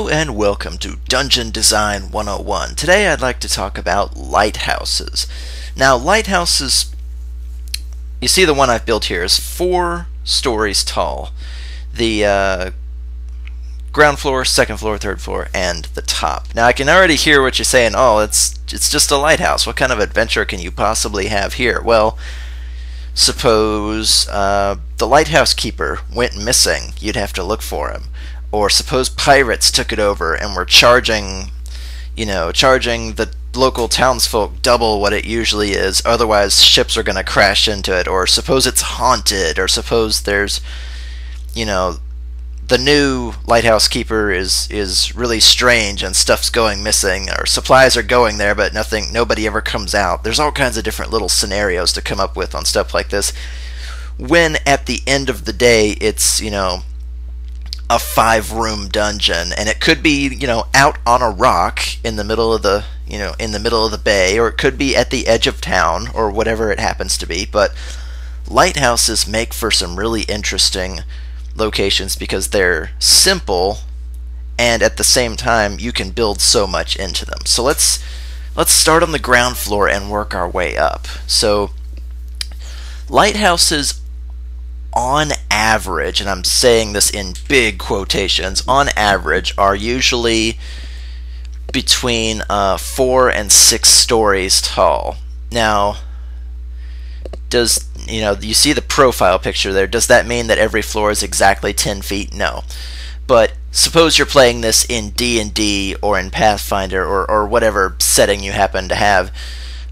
Hello and welcome to Dungeon Design 101. Today I'd like to talk about lighthouses. Now lighthouses, you see the one I've built here is 4 stories tall. The ground floor, second floor, third floor, and the top. Now I can already hear what you're saying, oh it's just a lighthouse. What kind of adventure can you possibly have here? Well, suppose the Lighthouse Keeper went missing. You'd have to look for him. Or suppose pirates took it over and were charging the local townsfolk double what it usually is, otherwise ships are going to crash into it. Or suppose it's haunted, or suppose there's, the new Lighthouse Keeper is really strange and stuff's going missing, or supplies are going there but nobody ever comes out. There's all kinds of different little scenarios to come up with on stuff like this, when at the end of the day it's, a 5-room dungeon, and it could be, out on a rock in the middle of the, in the middle of the bay, or it could be at the edge of town, or whatever it happens to be. But lighthouses make for some really interesting locations because they're simple, and at the same time you can build so much into them. So let's start on the ground floor and work our way up. So lighthouses, on average, and I'm saying this in big quotations, on average are usually between 4 and 6 stories tall. Now, you see the profile picture there, does that mean that every floor is exactly 10 feet? No. But suppose you're playing this in D&D or in Pathfinder or whatever setting you happen to have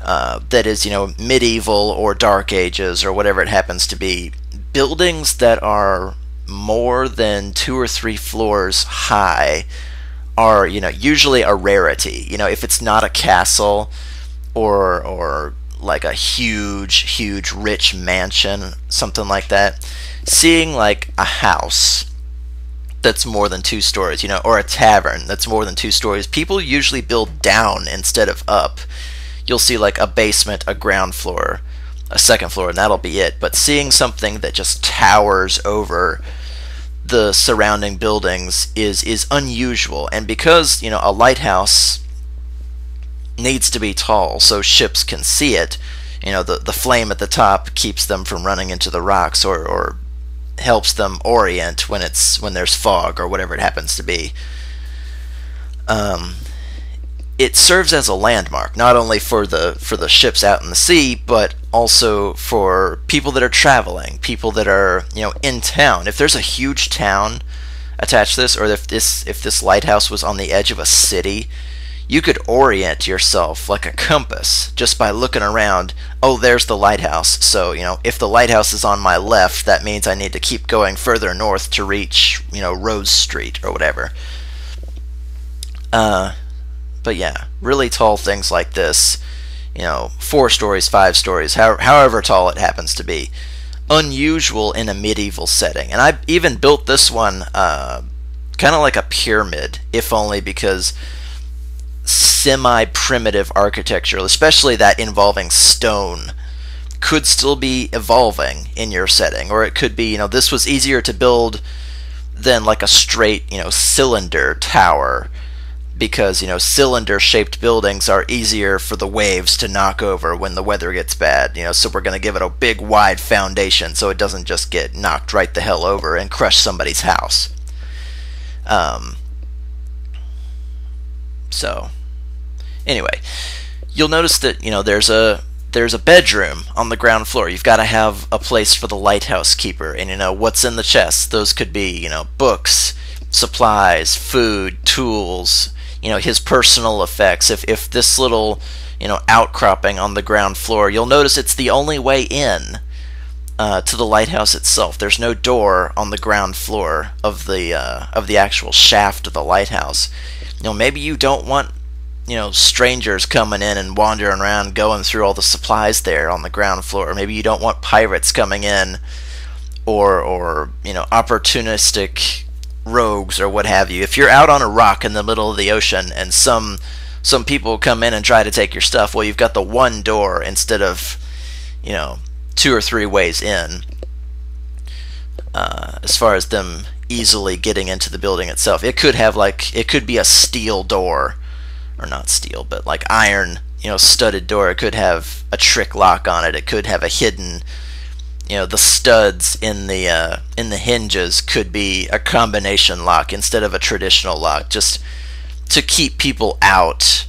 that is, medieval or dark ages or whatever it happens to be. Buildings that are more than 2 or 3 floors high are, usually a rarity. If it's not a castle or like a huge rich mansion, something like that, seeing like a house that's more than 2 stories, or a tavern that's more than 2 stories, people usually build down instead of up. You'll see like a basement, a ground floor, a second floor, and that'll be it. But seeing something that just towers over the surrounding buildings is unusual. And because a lighthouse needs to be tall so ships can see it, the flame at the top keeps them from running into the rocks, or helps them orient when there's fog or whatever it happens to be. It serves as a landmark, not only for the ships out in the sea, but also for people that are traveling, people that are in town. If there's a huge town attached to this, or if this lighthouse was on the edge of a city, you could orient yourself like a compass just by looking around. Oh, there's the lighthouse. So if the lighthouse is on my left, that means I need to keep going further north to reach Rose Street or whatever. But yeah, really tall things like this, 4 stories, 5 stories, however tall it happens to be, unusual in a medieval setting. And I even built this one kind of like a pyramid, if only because semi-primitive architecture, especially that involving stone, could still be evolving in your setting. Or it could be, this was easier to build than like a straight, cylinder tower, because cylinder-shaped buildings are easier for the waves to knock over when the weather gets bad. So we're going to give it a big, wide foundation so it doesn't just get knocked right the hell over and crush somebody's house. So anyway, you'll notice that there's a bedroom on the ground floor. You've got to have a place for the Lighthouse Keeper, and what's in the chests. Those could be books, supplies, food, tools, his personal effects. If this little outcropping on the ground floor, you'll notice it's the only way in to the lighthouse itself. There's no door on the ground floor of the actual shaft of the lighthouse. Maybe you don't want strangers coming in and wandering around going through all the supplies there on the ground floor. Maybe you don't want pirates coming in, or opportunistic rogues or what have you. If you're out on a rock in the middle of the ocean and some people come in and try to take your stuff, well, you've got the one door instead of 2 or 3 ways in, as far as them easily getting into the building itself. It could have like, it could be a steel door, or not steel, but like iron, studded door. It could have a trick lock on it. It could have a hidden, the studs in the hinges could be a combination lock instead of a traditional lock, just to keep people out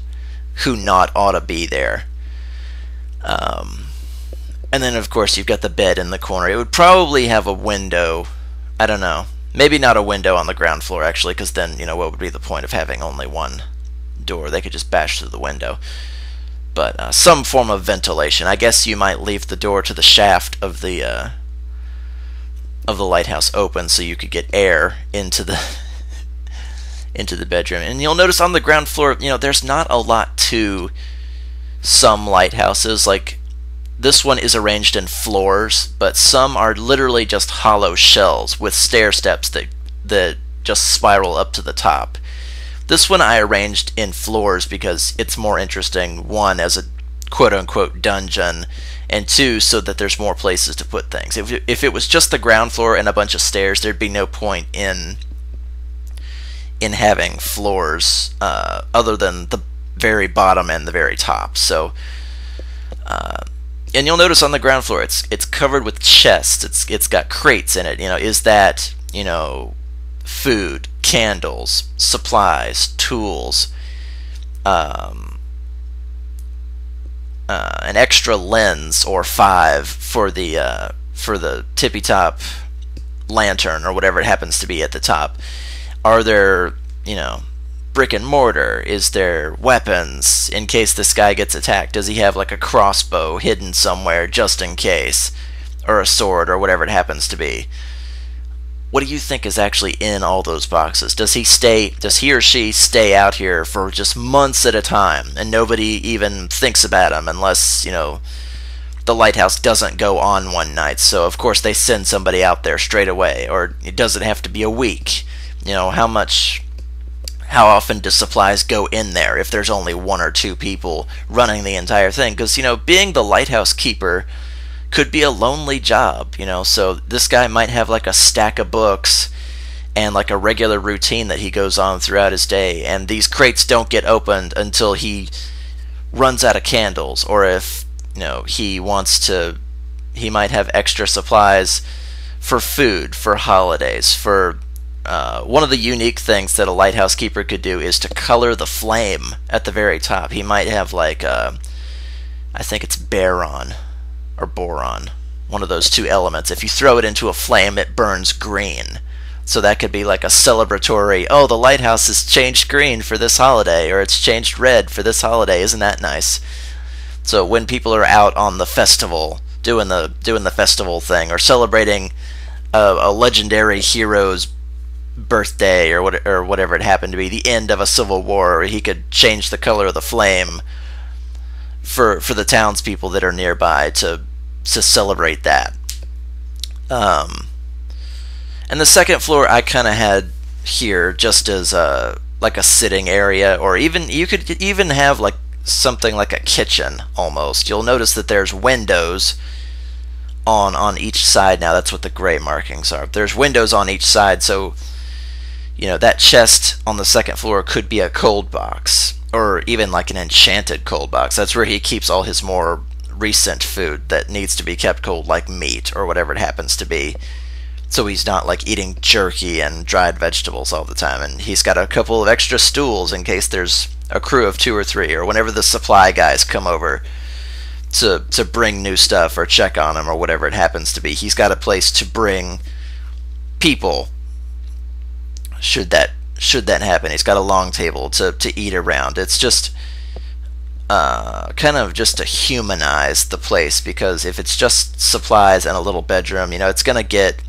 who not ought to be there. And then of course you've got the bed in the corner. It would probably have a window. I don't know. Maybe not a window on the ground floor, actually, because then, what would be the point of having only one door? They could just bash through the window. But some form of ventilation. I guess you might leave the door to the shaft of the lighthouse open so you could get air into the into the bedroom. And you'll notice on the ground floor, there's not a lot to some lighthouses. Like, this one is arranged in floors, but some are literally just hollow shells with stair steps that just spiral up to the top. This one I arranged in floors because it's more interesting, one, as a quote-unquote dungeon, and two, so that there's more places to put things. If it was just the ground floor and a bunch of stairs, there'd be no point in having floors other than the very bottom and the very top. So, and you'll notice on the ground floor, it's covered with chests. It's got crates in it. Is that food, candles, supplies, tools, an extra lens or 5 for the tippy top lantern or whatever it happens to be at the top. Are there brick and mortar? Is there weapons in case this guy gets attacked? Does he have like a crossbow hidden somewhere just in case, or a sword, or whatever it happens to be? What do you think is actually in all those boxes? Does he or she stay out here for just months at a time and nobody even thinks about him unless, the lighthouse doesn't go on one night? So of course they send somebody out there straight away. Or it doesn't have to be a week. How often do supplies go in there if there's only 1 or 2 people running the entire thing? Because, being the Lighthouse Keeper could be a lonely job, so this guy might have like a stack of books and like a regular routine that he goes on throughout his day, and these crates don't get opened until he runs out of candles, or if, he might have extra supplies for food, for holidays, for one of the unique things that a lighthouse keeper could do is to color the flame at the very top. He might have like I think it's baron or boron, one of those 2 elements. If you throw it into a flame, it burns green. So that could be like a celebratory, oh, the lighthouse has changed green for this holiday, or it's changed red for this holiday. Isn't that nice? So when people are out on the festival, doing the festival thing, or celebrating a legendary hero's birthday, or whatever it happened to be, the end of a civil war, he could change the color of the flame for the townspeople that are nearby to celebrate that. And the second floor I kind of had here just as like a sitting area, or even you could even have like something like a kitchen almost. You'll notice that there's windows on each side now. That's what the gray markings are. There's windows on each side, so that chest on the second floor could be a cold box, or even like an enchanted cold box. That's where he keeps all his more recent food that needs to be kept cold, like meat or whatever it happens to be, so he's not like eating jerky and dried vegetables all the time. And he's got a couple of extra stools in case there's a crew of 2 or 3, or whenever the supply guys come over to bring new stuff or check on him or whatever it happens to be. He's got a place to bring people should that happen. He's got a long table to eat around. It's just kind of just to humanize the place, because if it's just supplies and a little bedroom, it's gonna get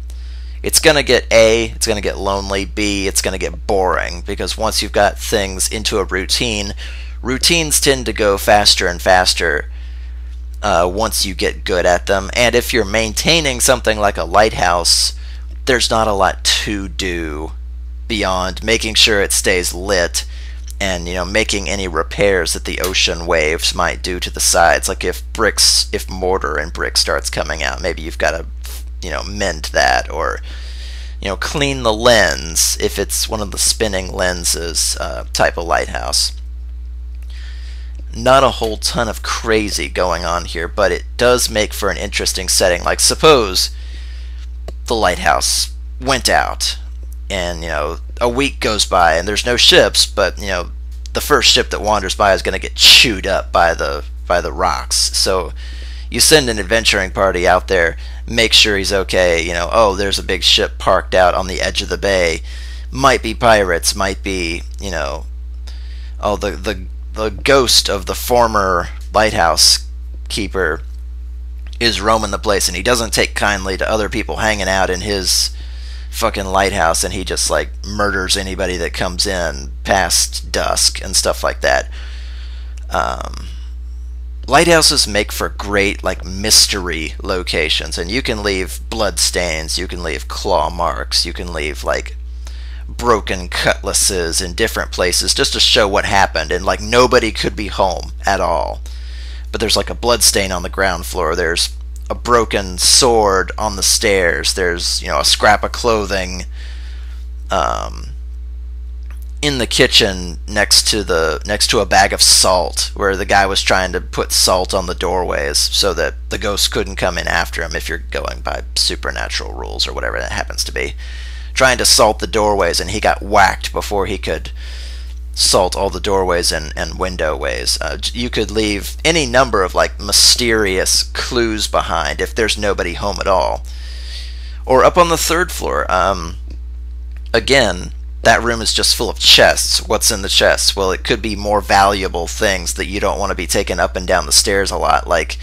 lonely. B, it's gonna get boring, because once you've got things into a routine, routines tend to go faster and faster once you get good at them. And if you're maintaining something like a lighthouse, there's not a lot to do beyond making sure it stays lit and making any repairs that the ocean waves might do to the sides. Like if mortar and brick starts coming out, maybe you've got to mend that, or clean the lens if it's one of the spinning lenses type of lighthouse. Not a whole ton of crazy going on here, but it does make for an interesting setting. Like, suppose the lighthouse went out, and a week goes by and there's no ships, but the first ship that wanders by is going to get chewed up by the rocks. So you send an adventuring party out there, make sure he's okay. Oh, there's a big ship parked out on the edge of the bay. Might be pirates, might be oh, the ghost of the former lighthouse keeper is roaming the place, and he doesn't take kindly to other people hanging out in his fucking lighthouse, and he just like murders anybody that comes in past dusk and stuff like that. Lighthouses make for great like mystery locations, and you can leave blood stains, you can leave claw marks, you can leave like broken cutlasses in different places just to show what happened, and like nobody could be home at all, but there's like a blood stain on the ground floor, there's a broken sword on the stairs, there's a scrap of clothing in the kitchen next to a bag of salt, where the guy was trying to put salt on the doorways so that the ghost couldn't come in after him, if you're going by supernatural rules or whatever that happens to be. Trying to salt the doorways, and he got whacked before he could salt all the doorways and windowways. You could leave any number of like mysterious clues behind if there's nobody home at all. Or up on the third floor, again, that room is just full of chests. What's in the chests? Well, it could be more valuable things that you don't want to be taking up and down the stairs a lot, like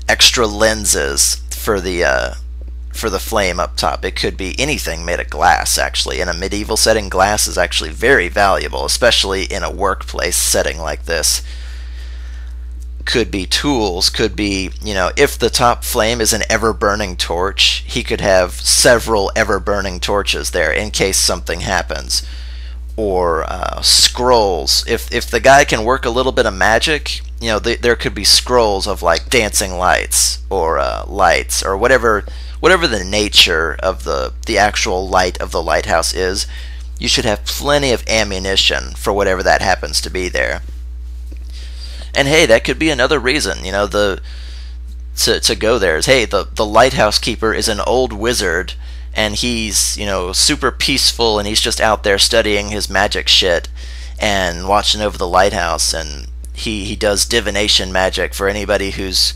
extra lenses for the flame up top. It could be anything made of glass, actually. In a medieval setting, glass is actually very valuable, especially in a workplace setting like this. Could be tools, could be, if the top flame is an ever-burning torch, he could have several ever-burning torches there in case something happens. Or scrolls. If the guy can work a little bit of magic, there could be scrolls of like dancing lights, or lights, or whatever the nature of the actual light of the lighthouse is. You should have plenty of ammunition for whatever that happens to be there. And hey, that could be another reason, to go there is, hey, the Lighthouse Keeper is an old wizard, and he's, super peaceful, and he's just out there studying his magic shit and watching over the lighthouse, and he does divination magic for anybody who's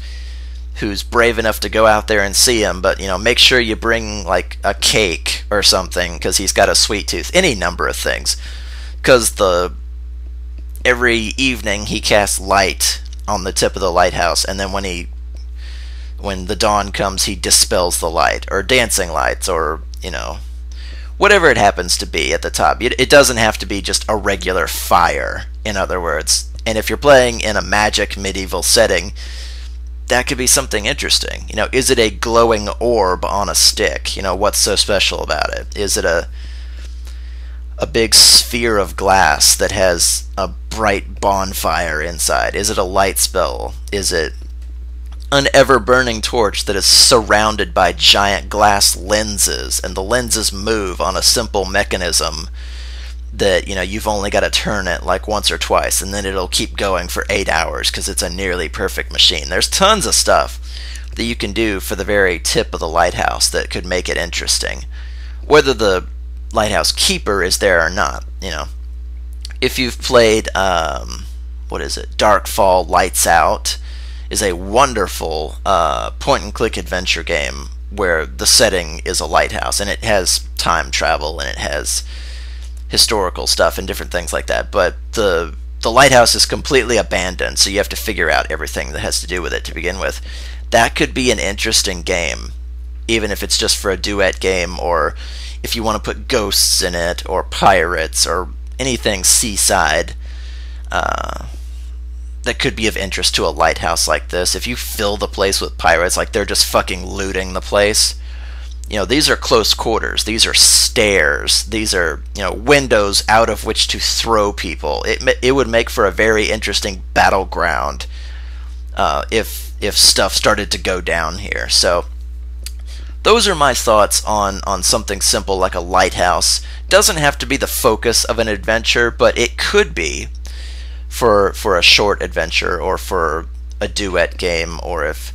brave enough to go out there and see him. But make sure you bring like a cake or something, because he's got a sweet tooth. Any number of things, because every evening he casts light on the tip of the lighthouse, and then when the dawn comes, he dispels the light, or dancing lights, or whatever it happens to be at the top. It doesn't have to be just a regular fire, in other words. And if you're playing in a magic medieval setting, that could be something interesting. Is it a glowing orb on a stick? What's so special about it? Is it a big sphere of glass that has a bright bonfire inside? Is it a light spell? Is it an ever-burning torch that is surrounded by giant glass lenses, and the lenses move on a simple mechanism that you've only got to turn it like once or twice, and then it'll keep going for 8 hours because it's a nearly perfect machine? There's tons of stuff that you can do for the very tip of the lighthouse that could make it interesting, whether the Lighthouse Keeper is there or not. If you've played Darkfall Lights Out is a wonderful point and click adventure game where the setting is a lighthouse, and it has time travel, and it has historical stuff and different things like that, but the lighthouse is completely abandoned, so you have to figure out everything that has to do with it to begin with. That could be an interesting game, even if it's just for a duet game, or if you want to put ghosts in it, or pirates, or anything seaside that could be of interest to a lighthouse like this. If you fill the place with pirates, like they're just fucking looting the place, these are close quarters, these are stairs, these are windows out of which to throw people. It would make for a very interesting battleground if stuff started to go down here. So those are my thoughts on something simple like a lighthouse. Doesn't have to be the focus of an adventure, but it could be for a short adventure or for a duet game, or if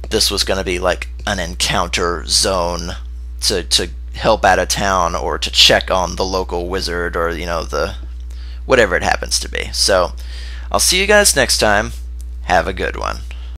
this was going to be like an encounter zone to help out of town or to check on the local wizard, or the whatever it happens to be. So I'll see you guys next time. Have a good one.